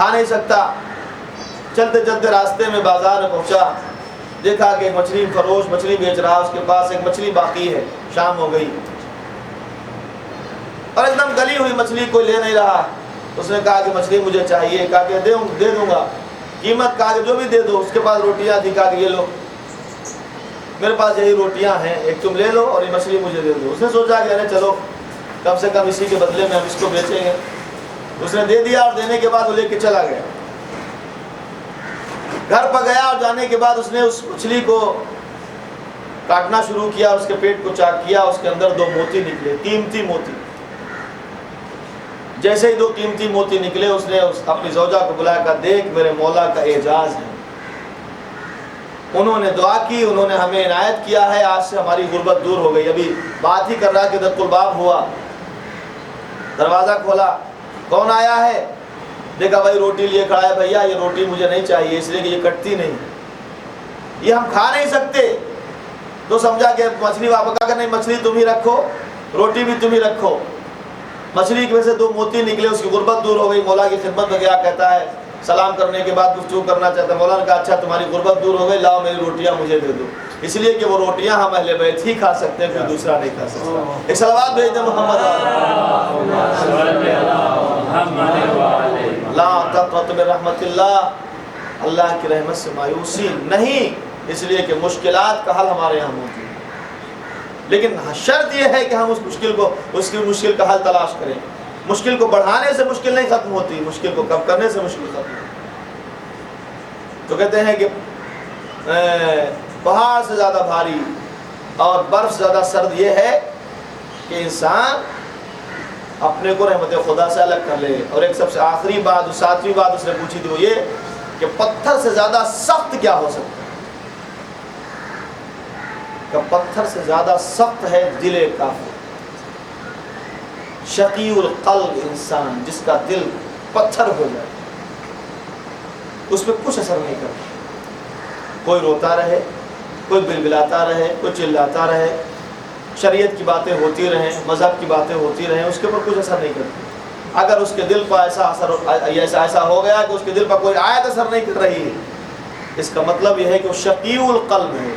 کھا نہیں سکتا۔ چلتے چلتے راستے میں بازار میں پہنچا، دیکھا کہ مچھلی فروش مچھلی بیچ رہا، اس کے پاس ایک مچھلی باقی ہے، شام ہو گئی اور ایک دم گلی ہوئی مچھلی کوئی لے نہیں رہا۔ اس نے کہا کہ مچھلی مجھے چاہیے، کہا کہ دے دوں گا، قیمت کہا کہ جو بھی دے دو۔ اس کے پاس روٹیاں تھی، کہا کہ یہ لو میرے پاس یہی روٹیاں ہیں، ایک تم لے لو اور یہ مچھلی مجھے دے دو۔ اس نے سوچا کہ ارے چلو کم سے کم اسی کے بدلے میں ہم اس کو بیچیں گے۔ اس نے دے دیا اور دینے کے بعد وہ لے کے چلا گیا۔ گھر پر گیا اور جانے کے بعد اس نے اس مچھلی کو کاٹنا شروع کیا، اس کے پیٹ کو چاک کیا، اس کے اندر 2 موتی نکلے، قیمتی موتی۔ جیسے ہی 2 قیمتی موتی نکلے، اس نے اپنی زوجہ کو بلایا، کہا دیکھ میرے مولا کا اعجاز ہے، انہوں نے دعا کی، انہوں نے ہمیں عنایت کیا ہے، آج سے ہماری غربت دور ہو گئی۔ ابھی بات ہی کر رہا کہ دق الباب ہوا، دروازہ کھولا، کون آیا ہے؟ دیکھا بھائی روٹی لیے کھڑا ہے، بھیا یہ روٹی مجھے نہیں چاہیے اس لیے کہ یہ کٹتی نہیں، یہ ہم کھا نہیں سکتے۔ تو سمجھا کہ مچھلی واپس، کہا کہ نہیں مچھلی تم ہی رکھو، روٹی بھی تم ہی رکھو۔ مچھلی کی وجہ سے 2 موتی نکلے، اس کی غربت دور ہو گئی۔ مولا کی خدمت میں گیا، کہتا ہے سلام کرنے کے بعد گفتگو کرنا چاہتا ہے۔ مولا نے کہا اچھا تمہاری غربت دور ہو گئی، لاؤ میری روٹیاں مجھے دے دو، اس لیے کہ وہ روٹیاں ہم اہل بیت ہی کھا سکتے ہیں، کوئی دوسرا نہیں کھا سکتا۔ ایک صلوات بھیج دیں محمد لا تقنط من رحمت اللہ، اللہ کی رحمت سے مایوسی نہیں، اس لیے کہ مشکلات کا حل ہمارے یہاں موجود ہے، لیکن شرط یہ ہے کہ ہم اس کی مشکل کا حل تلاش کریں۔ مشکل کو بڑھانے سے مشکل نہیں ختم ہوتی، مشکل کو کم کرنے سے مشکل ختم ہوتی۔ تو کہتے ہیں کہ پہاڑ سے زیادہ بھاری اور برف سے زیادہ سرد یہ ہے کہ انسان اپنے کو رحمت خدا سے الگ کر لے۔ اور ایک سب سے آخری بات، 7ویں بات اس نے پوچھی تھی، وہ یہ کہ پتھر سے زیادہ سخت کیا ہو سکتا ہے؟ کہ پتھر سے زیادہ سخت ہے دل کافر، شقی القلب انسان، جس کا دل پتھر ہو جائے، اس پہ کچھ اثر نہیں کرتا، کوئی روتا رہے، کوئی بلبلاتا رہے، کوئی چلاتا رہے، شریعت کی باتیں ہوتی رہیں، مذہب کی باتیں ہوتی رہیں، اس کے اوپر کچھ اثر نہیں کرتی۔ اگر اس کے دل پر ایسا ہو گیا کہ اس کے دل پر کوئی آیت اثر نہیں کر رہی ہے، اس کا مطلب یہ ہے کہ وہ شقی القلب ہے۔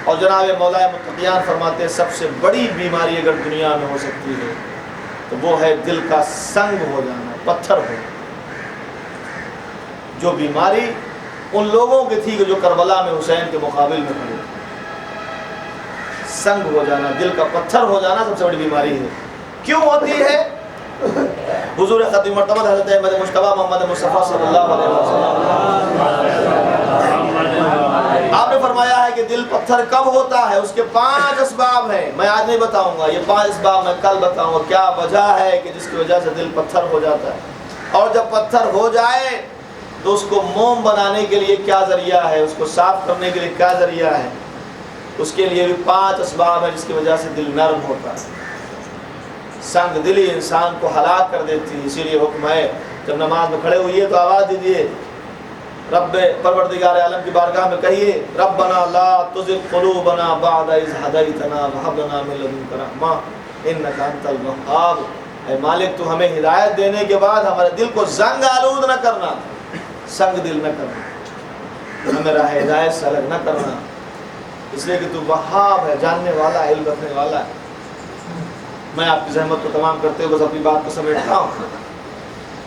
اور جناب مولا متقیان فرماتے ہیں سب سے بڑی بیماری اگر دنیا میں ہو سکتی ہے تو وہ ہے دل کا سنگ ہو جانا، پتھر ہو۔ جو بیماری ان لوگوں کی تھی کہ جو کربلا میں حسین کے مقابل میں کھڑے، سنگ ہو جانا، دل کا پتھر ہو جانا سب سے بڑی بیماری ہے۔ کیوں ہوتی ہے؟ حضور ختم مرتبہ حضرت احمد مجتبیٰ محمد مصطفیٰ صلی اللہ علیہ وسلم آپ نے فرمایا ہے کہ دل پتھر کب ہوتا ہے؟ اس کے 5 اسباب ہیں، میں آج نہیں بتاؤں گا، یہ 5 اسباب میں کل بتاؤں گا کیا وجہ ہے کہ جس کی وجہ سے دل پتھر ہو جاتا ہے۔ اور جب پتھر ہو جائے تو اس کو موم بنانے کے لیے کیا ذریعہ ہے، اس کو صاف کرنے کے لیے کیا ذریعہ ہے؟ اس کے لیے بھی 5 اسباب ہیں جس کی وجہ سے دل نرم ہوتا ہے۔ سنگ دلی انسان کو ہلاک کر دیتی ہے، اسی لیے حکم ہے جب نماز میں کھڑے ہوئیے تو آواز دیجیے، رب پروردگار عالم کی بارگاہ میں کہیے ربنا لا تزغ قلوبنا بعد اذ ہدیتنا وہب لنا من لدنک رحمہ انک انت الوہاب۔ اے مالک تو ہمیں ہدایت دینے کے بعد ہمارے دل کو زنگ آلود نہ کرنا، سنگ دل نہ کرنا، ہمیں راہ ہدایت سے الگ نہ کرنا، اس لیے کہ تو وہاب ہے، جاننے والا، علم رکھنے والا ہے۔ میں آپ کی زحمت کو تمام کرتے ہوئے بس اپنی بات کو سمیٹتا ہوں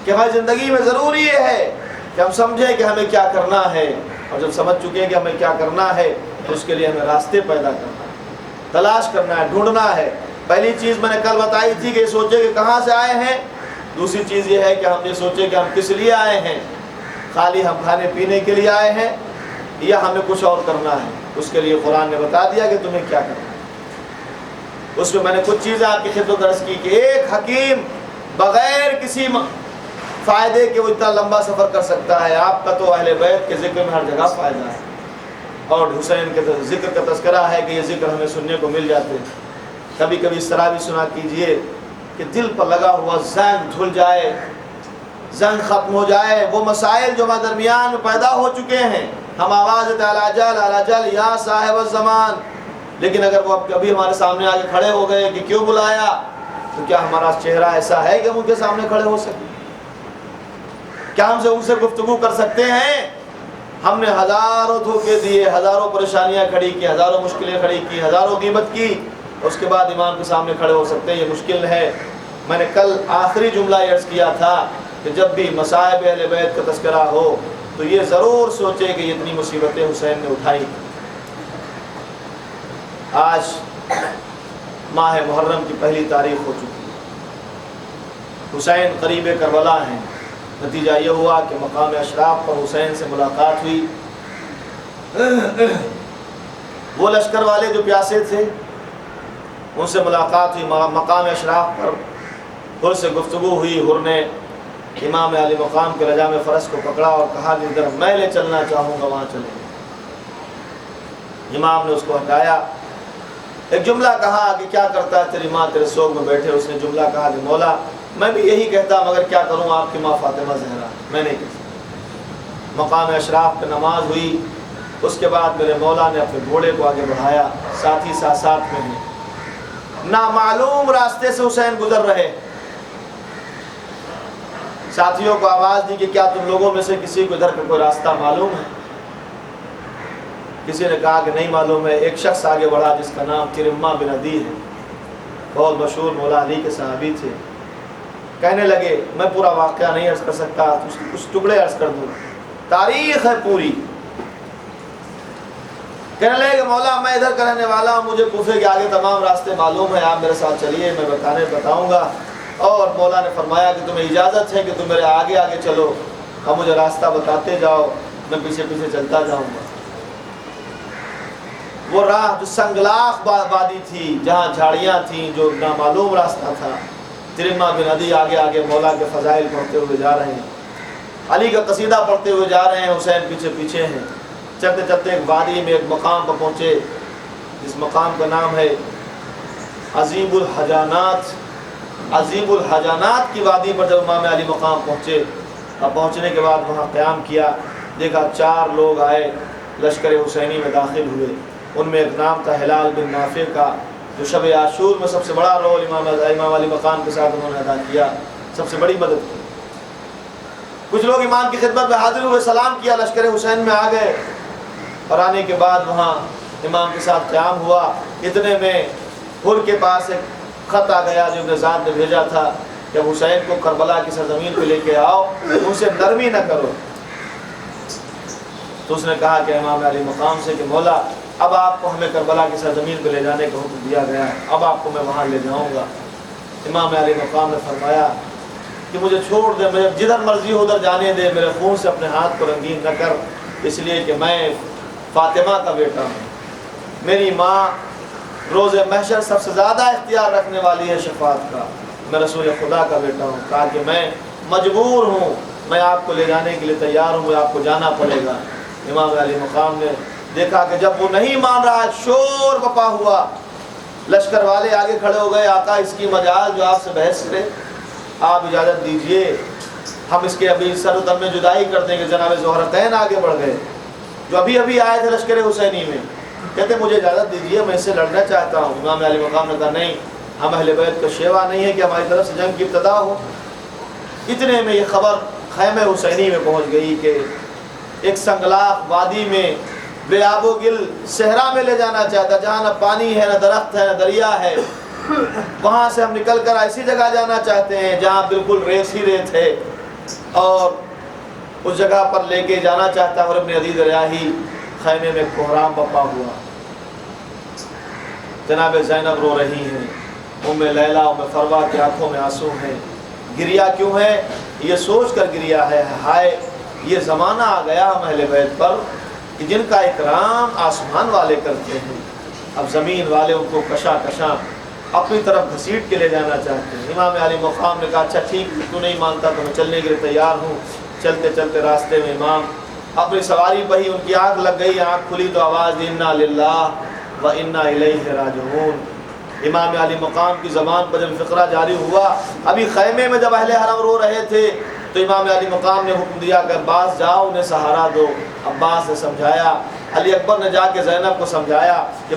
کہ ہماری زندگی میں ضروری یہ ہے کہ ہم سمجھیں کہ ہمیں کیا کرنا ہے، اور جب سمجھ چکے ہیں کہ ہمیں کیا کرنا ہے تو اس کے لیے ہمیں راستے پیدا کرنا ہے، تلاش کرنا ہے، ڈھونڈنا ہے۔ پہلی چیز میں نے کل بتائی تھی کہ یہ سوچے کہ کہاں سے آئے ہیں، دوسری چیز یہ ہے کہ ہم یہ سوچے کہ ہم کس لیے آئے ہیں، خالی ہم کھانے پینے کے لیے آئے ہیں یا ہمیں کچھ اور کرنا ہے۔ اس کے لیے قرآن نے بتا دیا کہ تمہیں کیا کرنا ہے۔ اس میں نے کچھ چیزیں آپ کی خدمت درس کی کہ ایک حکیم بغیر کسی فائدے کے وہ اتنا لمبا سفر کر سکتا ہے۔ آپ کا تو اہل بیت کے ذکر میں ہر جگہ فائدہ ہے، اور حسین کے ذکر کا تذکرہ ہے کہ یہ ذکر ہمیں سننے کو مل جاتے ہیں۔ کبھی کبھی اس طرح بھی سنا کیجئے کہ دل پر لگا ہوا زنگ دھل جائے، زنگ ختم ہو جائے، وہ مسائل جو ہمارے درمیان میں پیدا ہو چکے ہیں، ہم آواز تعالی جل اعلی جل یا صاحب الزمان، لیکن اگر وہ کبھی ہمارے سامنے آ کے کھڑے ہو گئے کہ کیوں بلایا، تو کیا ہمارا چہرہ ایسا ہے کہ ہم ان کے سامنے کھڑے ہو سکیں؟ کیا ہم سے ان سے گفتگو کر سکتے ہیں؟ ہم نے ہزاروں دھوکے دیے، ہزاروں پریشانیاں کھڑی کی، ہزاروں مشکلیں کھڑی کی، ہزاروں غیبت کی، اس کے بعد امام کے سامنے کھڑے ہو سکتے ہیں؟ یہ مشکل ہے۔ میں نے کل آخری جملہ یہ عرض کیا تھا کہ جب بھی مصائب اہل بیت کا تذکرہ ہو تو یہ ضرور سوچے کہ یہ اتنی مصیبتیں حسین نے اٹھائی۔ آج ماہ محرم کی پہلی تاریخ ہو چکی ہے، حسین قریب کربلا ہیں۔ نتیجہ یہ ہوا کہ مقام اشراف پر حسین سے ملاقات ہوئی۔ وہ لشکر والے جو پیاسے تھے ان سے ملاقات ہوئی، مقام اشراف پر حر سے گفتگو ہوئی۔ حر نے امام علی مقام کے لجام فرس کو پکڑا اور کہا کہ ادھر میں لے چلنا چاہوں گا، وہاں چلیں گے۔ امام نے اس کو ہٹایا، ایک جملہ کہا کہ کیا کرتا ہے تیری ماں تیرے سوگ میں بیٹھے؟ اس نے جملہ کہا کہ مولا میں بھی یہی کہتا مگر کیا کروں، آپ کی ماں فاطمہ زہرا، میں نہیں کہہ سکتا۔ مقام اشراف پہ نماز ہوئی، اس کے بعد میرے مولا نے اپنے گھوڑے کو آگے بڑھایا، ساتھی ساتھ میں ہیں۔ نامعلوم راستے سے حسین گزر رہے، ساتھیوں کو آواز دی کہ کیا تم لوگوں میں سے کسی کو ادھر کا کوئی راستہ معلوم ہے؟ کسی نے کہا کہ نہیں معلوم ہے۔ ایک شخص آگے بڑھا جس کا نام کرمہ بن عدی ہے، بہت مشہور مولا علی کے صحابی تھے۔ کہنے لگے میں پورا واقعہ نہیں عرض کر سکتا، کچھ ٹکڑے عرض کر دوں، تاریخ ہے پوری۔ کہنے لگے کہ مولا میں ادھر کا رہنے والا ہوں، مجھے کوفے کے آگے تمام راستے معلوم ہیں، آپ میرے ساتھ چلیے، میں بتاؤں گا۔ اور مولا نے فرمایا کہ تمہیں اجازت ہے کہ تم میرے آگے آگے چلو اور مجھے راستہ بتاتے جاؤ، میں پیچھے پیچھے چلتا جاؤں گا۔ وہ راہ جو سنگلاخ وادی تھی، جہاں جھاڑیاں تھیں، جو نامعلوم راستہ تھا، کرمہ بن عدی آگے آگے مولا کے فضائل پڑھتے ہوئے جا رہے ہیں، علی کا قصیدہ پڑھتے ہوئے جا رہے ہیں، حسین پیچھے پیچھے ہیں۔ چلتے چلتے ایک وادی میں ایک مقام پر پہنچے، جس مقام کا نام ہے عزیب الحجانات۔ عزیب الحجانات کی وادی پر جب امام علی مقام پہنچے، اب پہنچنے کے بعد وہاں قیام کیا، دیکھا 4 لوگ آئے، لشکر حسینی میں داخل ہوئے۔ ان میں ایک نام تھا ہلال بن نافع کا، جو شب عاشور میں سب سے بڑا رول امام علی مقام کے ساتھ انہوں نے ادا کیا، سب سے بڑی مدد کی۔ کچھ لوگ امام کی خدمت میں حاضر ہوئے، سلام کیا، لشکر حسین میں آ گئے، اور آنے کے بعد وہاں امام کے ساتھ قیام ہوا۔ اتنے میں حر کے پاس ایک خط آ گیا جو ابن زیاد نے بھیجا تھا کہ حسین کو کربلا کی سرزمین پہ لے کے آؤ، ان سے نرمی نہ کرو۔ تو اس نے کہا کہ امام علی مقام سے کہ مولا اب آپ کو ہمیں کربلا کی سرزمین پہ لے جانے کا حکم دیا گیا ہے، اب آپ کو میں وہاں لے جاؤں گا۔ امام علی مقام نے فرمایا کہ مجھے چھوڑ دے، مجھے جدھر مرضی ہو ادھر جانے دے، میرے خون سے اپنے ہاتھ کو رنگین نہ کر، اس لیے کہ میں فاطمہ کا بیٹا ہوں، میری ماں روز محشر سب سے زیادہ اختیار رکھنے والی ہے شفاعت کا، میں رسول خدا کا بیٹا ہوں۔ کہا کہ میں مجبور ہوں، میں آپ کو لے جانے کے لیے تیار ہوں، آپ کو جانا پڑے گا۔ امام علی مقام نے دیکھا کہ جب وہ نہیں مان رہا، شور بپا ہوا، لشکر والے آگے کھڑے ہو گئے، آقا اس کی مجال جو آپ سے بحث کرے، آپ اجازت دیجئے، ہم اس کے ابھی سر و دم میں جدائی کر دیں گے۔ جناب زہرتین آگے بڑھ گئے، جو ابھی آئے تھے لشکر حسینی میں، کہتے مجھے اجازت دیجئے، میں اس سے لڑنا چاہتا ہوں۔ امام علی مقام نے کہا نہیں، ہم اہل بیت کا شیوا نہیں ہے کہ ہماری طرف سے جنگ کی ابتدا ہو۔ اتنے میں یہ خبر خیمہ حسینی میں پہنچ گئی کہ ایک سنگلاخ وادی میں بے آب و گل صحرا میں لے جانا چاہتا، جہاں نہ پانی ہے، نہ درخت ہے، نہ دریا ہے، وہاں سے ہم نکل کر ایسی جگہ جانا چاہتے ہیں جہاں بالکل ریت ہی ریت ہے، اور اس جگہ پر لے کے جانا چاہتا ہے۔ اور ابن عدی ریاحی خیمے میں کوہرام بپا ہوا، جناب زینب رو رہی ہیں، ام لیلہ ام فروہ کی آنکھوں میں آنسو ہیں۔ گریا کیوں ہے؟ یہ سوچ کر گریا ہے، ہائے یہ زمانہ آ گیا ہم اہل بیت پر کہ جن کا اکرام آسمان والے کرتے ہیں، اب زمین والے ان کو کشا اپنی طرف گھسیٹ کے لے جانا چاہتے ہیں۔ امام علی مقام نے کہا اچھا ٹھیک، تو نہیں مانتا تو میں چلنے کے لیے تیار ہوں۔ چلتے چلتے راستے میں امام اپنی سواری پہ ہی، ان کی آنکھ لگ گئی، آنکھ کھلی تو آواز دی انا للہ و انا الیہ راجعون۔ امام علی مقام کی زبان پر جب فقرہ جاری ہوا، ابھی خیمے میں جب اہل حرم رو رہے تھے تو امام علی مقام نے حکم دیا کہ عباس جاؤ انہیں سہارا دو۔ عباس نے سمجھایا، علی اکبر نے جا کے زینب کو سمجھایا، کہ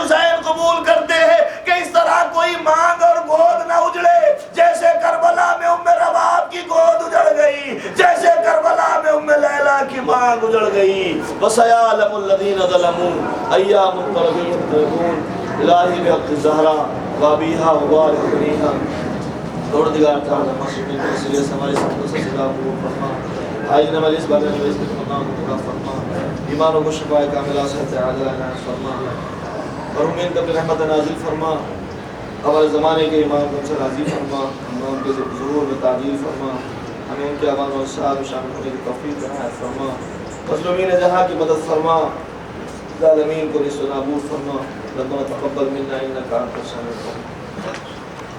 حسین قبول کرتے ہیں کہ اس طرح کوئی مانگ اور گود نہ اجڑے جیسے کربلا میں ام رباب کی گود اجڑ گئی، جیسے کربلا میں ام لیلہ کی مانگ اجڑ گئی۔ وَسَيَعْلَمُ الَّذِينَ ظَلَمُوا أَيَّ مُنقَلَبٍ يَنقَلِبُونَ الٰہی بحق الزہرا وابیہا وبارک بنیہا پروردگار تعالی مسجد میں اس لیے ہمارے سب سے صدا قبول فرما، آج نمال اس بارے میں اس کے مقام کو فرما، ایمانوں کو شفاء کاملہ صحت عاجلہ عنایت فرما، اور امین قبل رحمت نازل فرما، ہمارے زمانے کے امام کو سے راضی فرما، ہمیں ان کے ظہور میں تعدیل فرما، ہمیں ان کے اعمال و اصحاب میں شامل ہونے کی توفیق عنایت فرما، مظلومین جہاں کی مدد فرما، ظالمین کو نصف و نابود فرما، ربنا تقبل منا انک انت السمیع العلیم۔